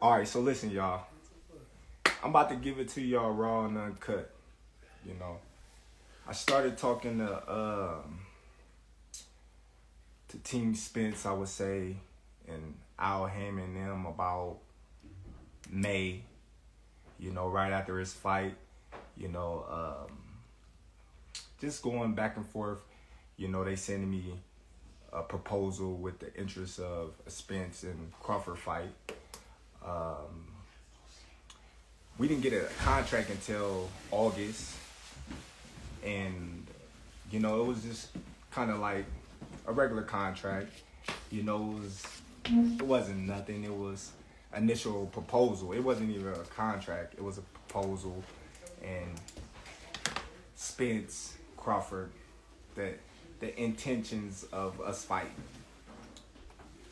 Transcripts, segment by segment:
All right, so listen, y'all. I'm about to give it to y'all raw and uncut. You know, I started talking to Team Spence, I would say, and Al Haymon them about May. You know, right after his fight. You know, just going back and forth. You know, they sending me a proposal with the interest of a Spence and Crawford fight. We didn't get a contract until August, and you know it was just kind of like a regular contract. You know, it wasn't nothing. It was initial proposal. It wasn't even a contract. It was a proposal, and Spence Crawford, the intentions of us fighting.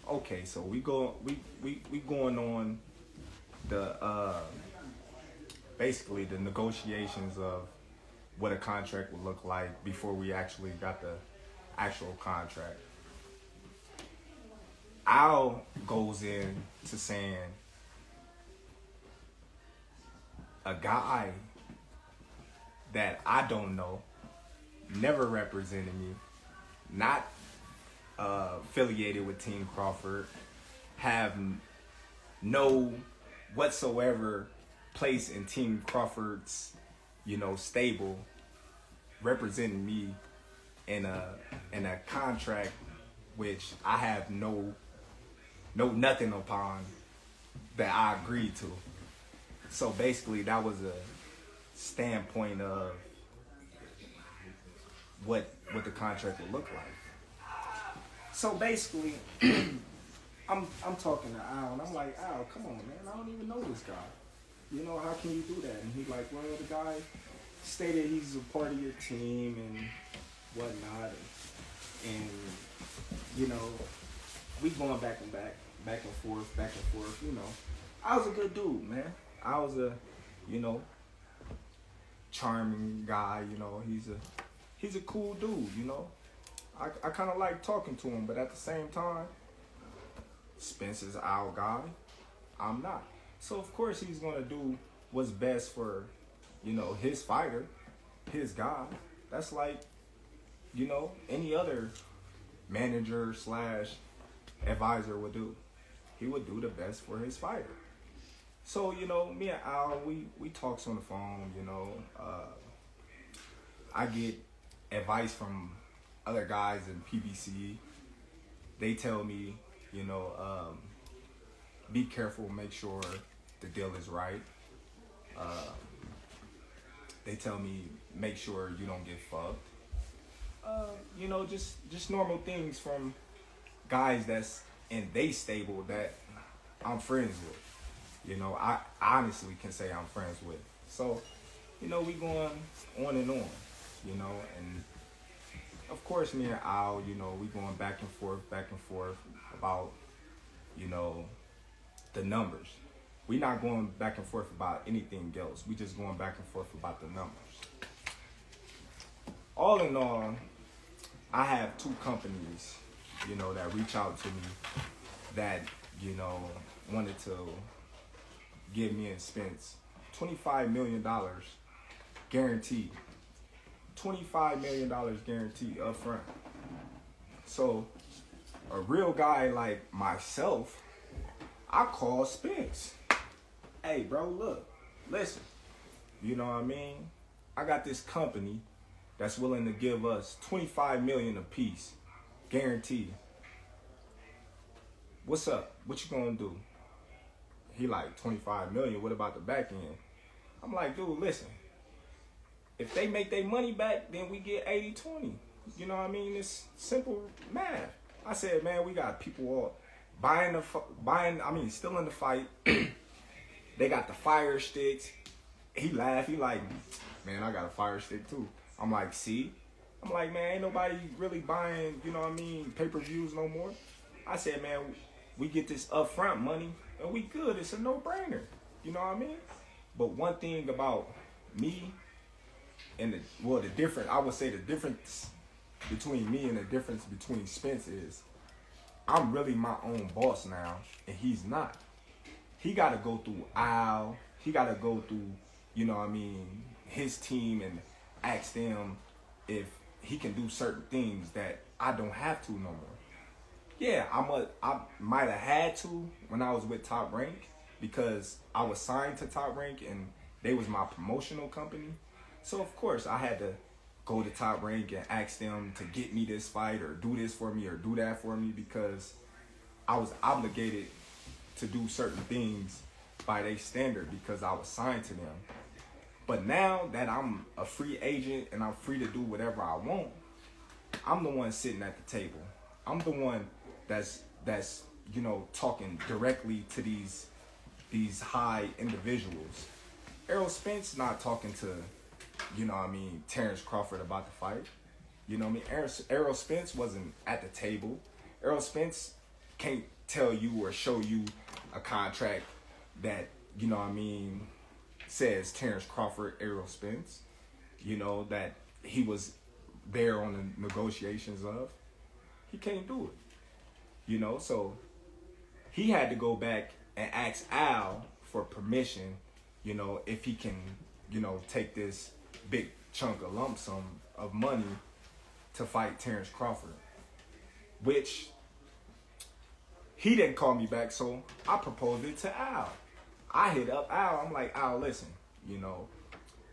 Okay, so we going on the basically the negotiations of what a contract would look like before we actually got the actual contract. Al goes in to saying a guy that I don't know, never represented me, not affiliated with Team Crawford, have no whatsoever place in Team Crawford's, stable, representing me in a contract which I have no nothing upon that I agreed to. So basically that was a standpoint of what the contract would look like. So basically I'm talking to Al, and I'm like, Al, come on, man, I don't even know this guy. You know, how can you do that? And he's like, well, the guy stated he's a part of your team and whatnot. And you know, we going back and forth, you know. I was a good dude, man. I was a, charming guy, he's a cool dude, I kind of like talking to him, but at the same time, Spencer's our guy. I'm not. So of course he's gonna do what's best for, his fighter, his guy. That's like, any other manager slash advisor would do. He would do the best for his fighter. So, me and Al, we talks on the phone, I get advice from other guys in PBC. They tell me, be careful, make sure the deal is right. They tell me, make sure you don't get fucked. Just normal things from guys that's in they stable that I'm friends with. I honestly can say I'm friends with. So, we going on and on, and of course me and Al, we going back and forth about, the numbers. We not going back and forth about anything else. We just going back and forth about the numbers. All in all, I have two companies, that reach out to me that, wanted to give me and Spence $25 million guaranteed. $25 million guaranteed up front. So a real guy like myself, I call Spence. Hey bro, look, listen, you know what I mean? I got this company that's willing to give us $25 million a piece, guaranteed. What's up? What you gonna do? He like, 25 million, what about the back end? I'm like, dude, listen. If they make their money back, then we get 80-20. You know what I mean? It's simple math. I said, man, we got people all still in the fight. They got the fire sticks. He laughed. He like, man, I got a fire stick too. I'm like, see? I'm like, man, ain't nobody really buying, pay-per-views no more. I said, man, we get this upfront money and we good. It's a no-brainer. You know what I mean? But one thing about me and the difference between me and the difference between Spence is I'm really my own boss now, and he's not. he got to go through Al. He got to go through, his team and ask them if he can do certain things that I don't have to no more. Yeah, I might have had to when I was with Top Rank because I was signed to Top Rank and they was my promotional company. So of course I had to go to Top Rank and ask them to get me this fight or do this for me or do that for me because I was obligated to do certain things by their standard because I was signed to them. But now that I'm a free agent and I'm free to do whatever I want, I'm the one sitting at the table. I'm the one that's talking directly to these high individuals. Errol Spence not talking to, Terence Crawford about the fight. Errol Spence wasn't at the table. Errol Spence can't tell you or show you a contract that, says Terence Crawford, Errol Spence, that he was there on the negotiations of. He can't do it. So he had to go back and ask Al for permission, if he can, take this big chunk of lump sum of money to fight Terence Crawford, which he didn't call me back, so I proposed it to Al. I hit up Al. I'm like, Al, listen,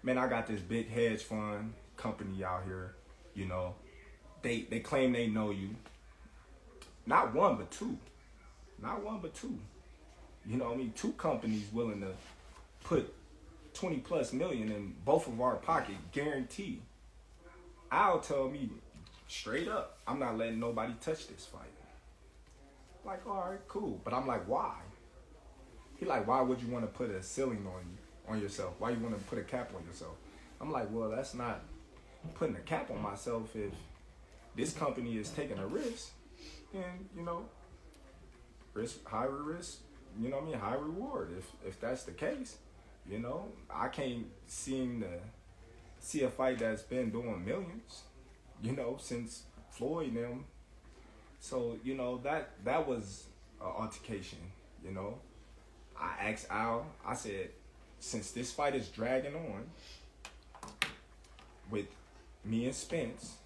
man, I got this big hedge fund company out here. They claim they know you. Not one, but two. Not one, but two. Two companies willing to put 20 plus million in both of our pocket, guaranteed. Al tell me straight up, I'm not letting nobody touch this fight. Like, all right, cool. But I'm like, why? He like, why would you want to put a ceiling on yourself? Why you want to put a cap on yourself? I'm like, well, that's not putting a cap on myself. If this company is taking a risk, then, high risk, high reward. If that's the case, I can't seem to see a fight that's been doing millions, since Floyd and them. So, that was an altercation, I asked Al, I said, since this fight is dragging on with me and Spence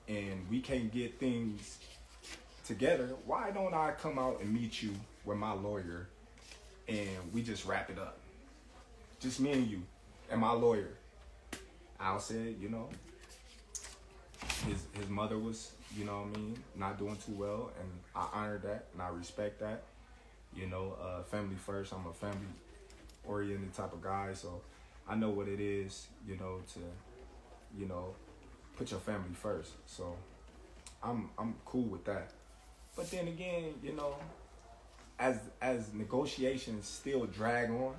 and we can't get things together, why don't I come out and meet you with my lawyer and we just wrap it up? Just me and you and my lawyer. Al said, his mother was, not doing too well, and I honor that and I respect that. Family first. I'm a family oriented type of guy, so I know what it is, to, put your family first. So I'm cool with that. But then again, as negotiations still drag on,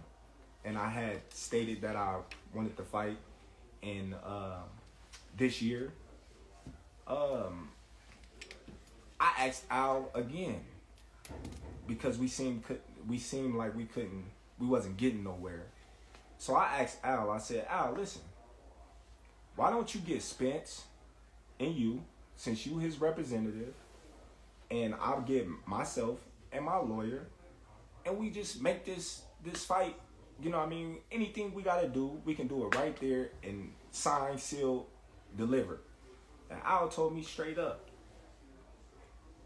and I had stated that I wanted to fight in this year, I asked Al again because we seemed like we wasn't getting nowhere. So I asked Al, I said, Al, listen, why don't you get Spence and you, since you his representative, and I'll get myself and my lawyer, and we just make this fight, anything we gotta do, we can do it right there and sign, seal, deliver. And Al told me straight up,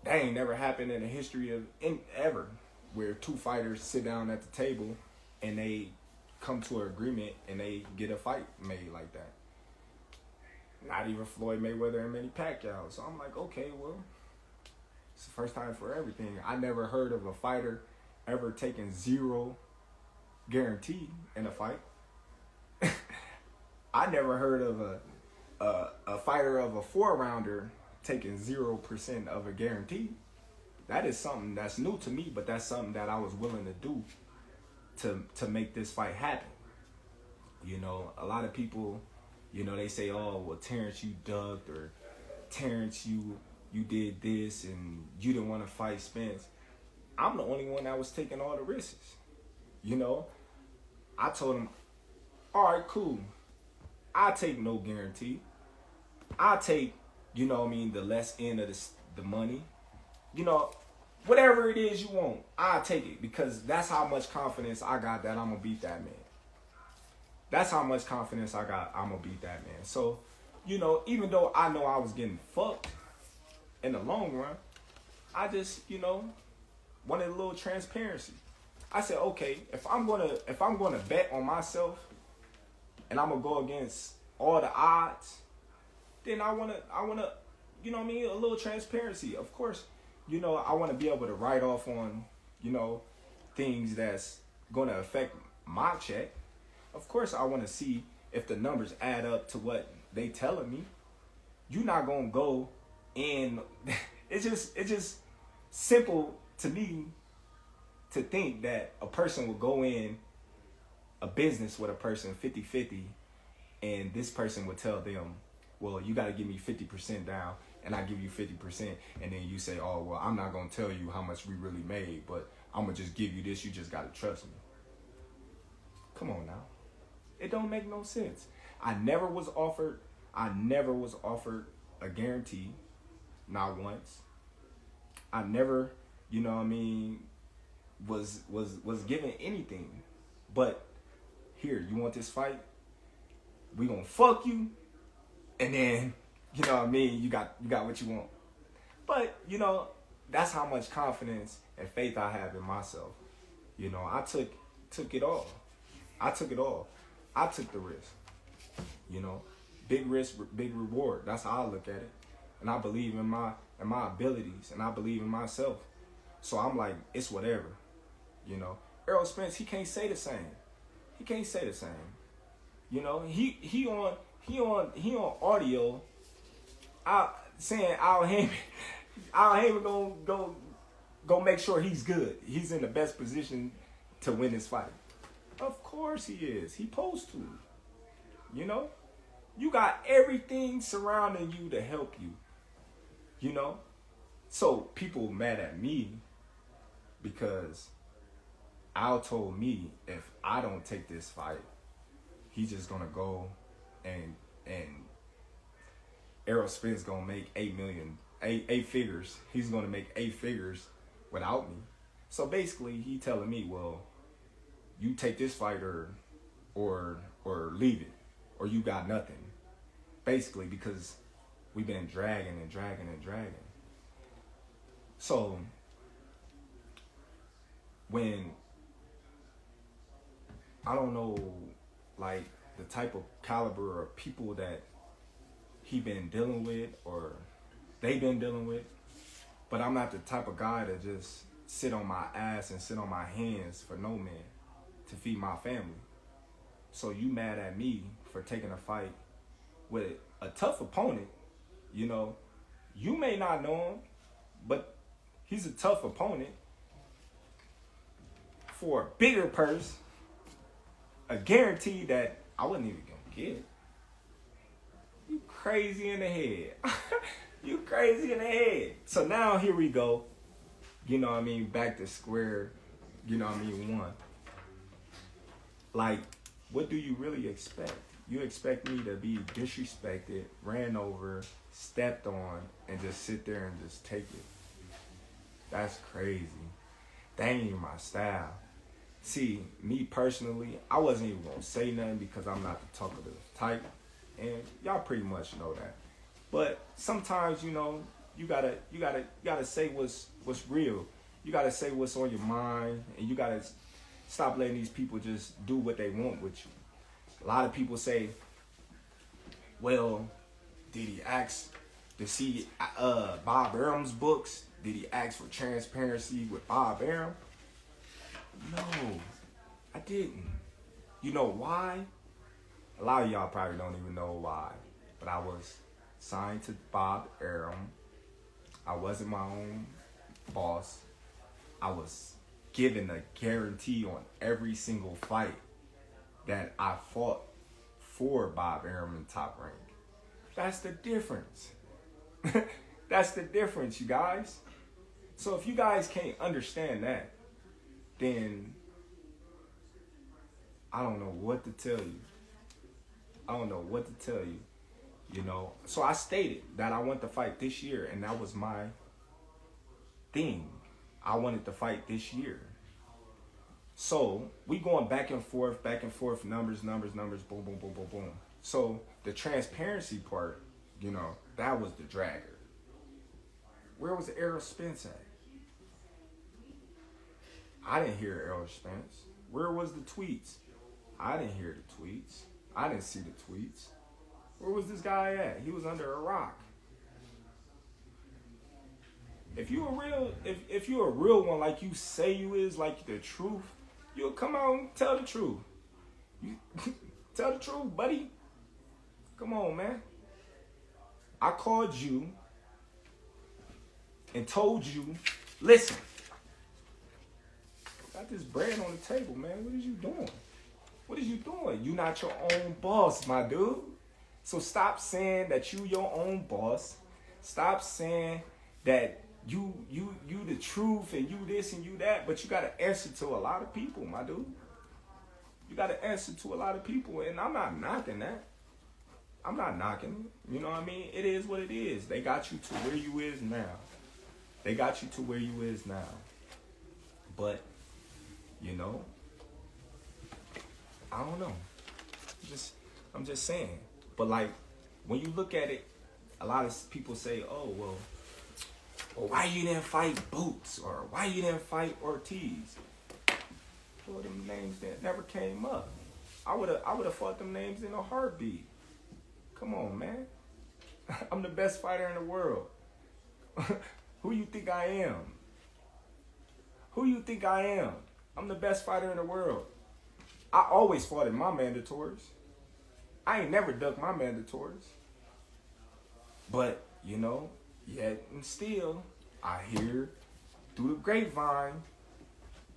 that ain't never happened in the history of ever, where two fighters sit down at the table and they come to an agreement and they get a fight made like that. Not even Floyd Mayweather and Manny Pacquiao. So I'm like, okay, well, it's the first time for everything. I never heard of a fighter ever taking zero guarantee in a fight. I never heard of a fighter of a 4-rounder taking 0% of a guarantee. That is something that's new to me, but that's something that I was willing to do to make this fight happen. A lot of people, they say, oh, well, Terence, you ducked, or Terence, you did this and you didn't want to fight Spence. I'm the only one that was taking all the risks. I told him, all right, cool. I take no guarantee. I take, the less end of the money. whatever it is you want, I'll take it because that's how much confidence I got that I'm gonna beat that man. That's how much confidence I got I'm gonna beat that man. So, you know, even though I know I was getting fucked in the long run, I just, you know, wanted a little transparency. I said, okay, if I'm gonna bet on myself and I'm gonna go against all the odds, then I wanna, you know what I mean, a little transparency. Of course, you know, I wanna be able to write off on, you know, things that's gonna affect my check. Of course, I wanna see if the numbers add up to what they telling me. You're not gonna go in. It's just simple to me to think that a person will go in a business with a person 50-50 and this person would tell them, well, you got to give me 50% down and I give you 50%. And then you say, oh, well, I'm not going to tell you how much we really made, but I'm going to just give you this. You just got to trust me. Come on now. It don't make no sense. I never was offered a guarantee, not once. I never, you know what I mean, was given anything. But here, you want this fight? We gonna fuck you, and then, you know what I mean, you got what you want. But, you know, that's how much confidence and faith I have in myself. You know, I took it all. I took it all. I took the risk. You know, big risk, big reward. That's how I look at it. And I believe in my abilities, and I believe in myself. So I'm like, it's whatever. You know, Errol Spence, he can't say the same. He can't say the same. You know, he on audio, saying Al Haymon go make sure he's good. He's in the best position to win this fight. Of course he is. He supposed to. You know, you got everything surrounding you to help you. You know, so people mad at me because Al told me if I don't take this fight, he's just gonna go and Errol Spence gonna make 8 figures. He's gonna make 8 figures without me. So basically, he telling me, well, you take this fight or leave it, or you got nothing. Basically, because we've been dragging. So when I don't know, like, the type of caliber of people that he been dealing with or they been dealing with, but I'm not the type of guy to just sit on my ass and sit on my hands for no man to feed my family. So you mad at me for taking a fight with a tough opponent. You know, you may not know him, but he's a tough opponent for a bigger purse, a guarantee that I wasn't even gonna get. You crazy in the head. You crazy in the head. So now here we go. You know what I mean? Back to square, you know what I mean, one. Like, what do you really expect? You expect me to be disrespected, ran over, stepped on, and just sit there and just take it? That's crazy. That ain't even my style. See, me personally, I wasn't even gonna say nothing because I'm not the talkative type, and y'all pretty much know that. But sometimes, you know, you gotta say what's real. You gotta say what's on your mind, and you gotta stop letting these people just do what they want with you. A lot of people say, well, did he ask to see Bob Arum's books? Did he ask for transparency with Bob Arum? No, I didn't. You know why? A lot of y'all probably don't even know why. But I was signed to Bob Arum. I wasn't my own boss. I was given a guarantee on every single fight that I fought for Bob Arum in Top Rank. That's the difference. That's the difference, you guys. So if you guys can't understand that, then I don't know what to tell you. I don't know what to tell you, you know. So I stated that I want to fight this year, and that was my thing. I wanted to fight this year. So we going back and forth, numbers, boom, boom, boom, boom, boom. So the transparency part, that was the dragger. Where was Errol Spence at? I didn't hear Errol Spence. Where was the tweets? I didn't hear the tweets. I didn't see the tweets. Where was this guy at? He was under a rock. If you're a real one, like you say you is, like the truth, you'll come out and tell the truth. You tell the truth, buddy. Come on, man. I called you and told you, listen, got this bread on the table, man. What is you doing? What is you doing? You not your own boss, my dude. So stop saying that you your own boss. Stop saying that you the truth and you this and you that, but you got to answer to a lot of people, my dude. You got to answer to a lot of people, and I'm not knocking that. I'm not knocking it. You know what I mean? It is what it is. They got you to where you is now. They got you to where you is now. But, I don't know. I'm just saying. But like, when you look at it, a lot of people say, oh, well, why you didn't fight Boots? Or why you didn't fight Ortiz? Well, them names that never came up. I would have fought them names in a heartbeat. Come on, man. I'm the best fighter in the world. Who you think I am? Who you think I am? I'm the best fighter in the world. I always fought in my mandatories. I ain't never ducked my mandatories. But, yet and still, I hear through the grapevine,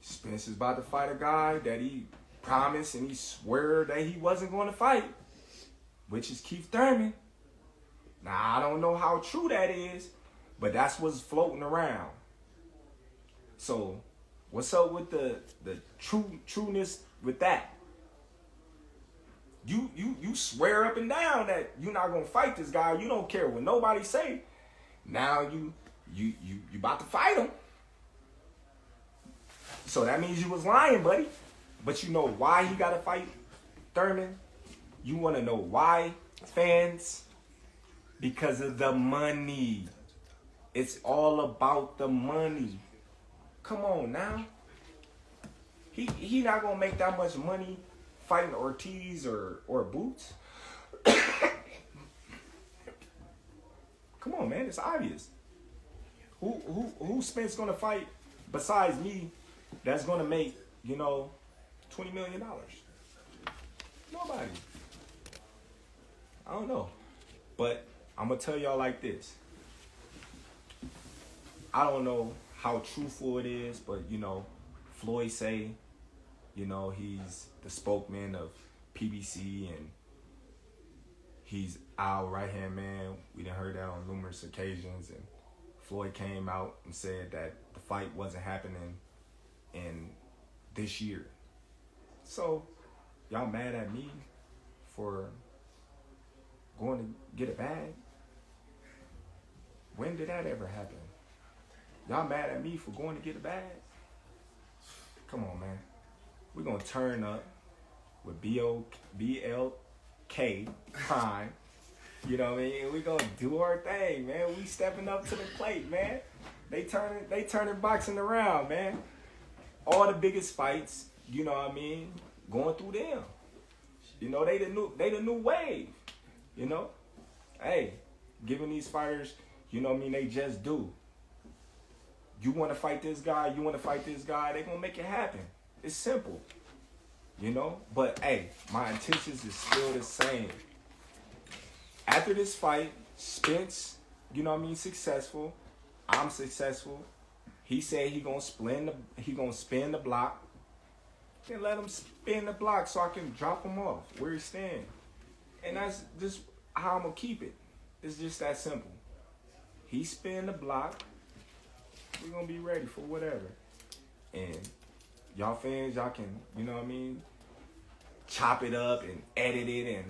Spence is about to fight a guy that he promised and he swore that he wasn't going to fight, which is Keith Thurman. Now, I don't know how true that is, but that's what's floating around. So, what's up with the trueness with that? You swear up and down that you're not gonna fight this guy. You don't care what nobody say. Now you about to fight him. So that means you was lying, buddy. But you know why he gotta fight Thurman? You wanna know why, fans? Because of the money. It's all about the money. Come on now. He not gonna make that much money fighting Ortiz or Boots. Come on, man, it's obvious. Who Spence gonna fight besides me that's gonna make, $20 million? Nobody. I don't know. But I'm gonna tell y'all like this. I don't know how truthful it is, but Floyd say, he's the spokesman of PBC and he's our right-hand man. We done heard that on numerous occasions, and Floyd came out and said that the fight wasn't happening in this year. So, y'all mad at me for going to get a bag? When did that ever happen? Y'all mad at me for going to get a bag? Come on, man. We're going to turn up with BLK Prime. You know what I mean? We're going to do our thing, man. We stepping up to the plate, man. They turning boxing around, man. All the biggest fights, going through them. They the new wave. Hey, giving these fighters, they just do. You want to fight this guy, they going to make it happen. It's simple, But, hey, my intentions is still the same. After this fight, Spence, successful. I'm successful. He said he gonna spin the block. Then let him spin the block so I can drop him off where he stand. And that's just how I'm gonna keep it. It's just that simple. He spin the block. We're gonna be ready for whatever. And y'all fans, y'all can, chop it up and edit it and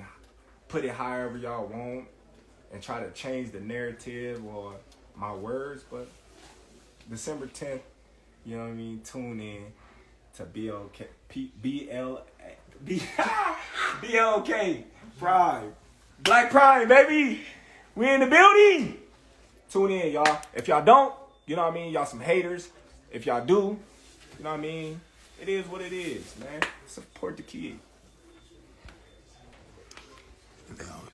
put it however y'all want and try to change the narrative or my words, but December 10th You know what I mean? Tune in to BLK Pride. Black Pride, baby. We in the building. Tune in, y'all. If y'all don't, you know what I mean? Y'all some haters. If y'all do, you know what I mean? It is what it is, man. Support the kid.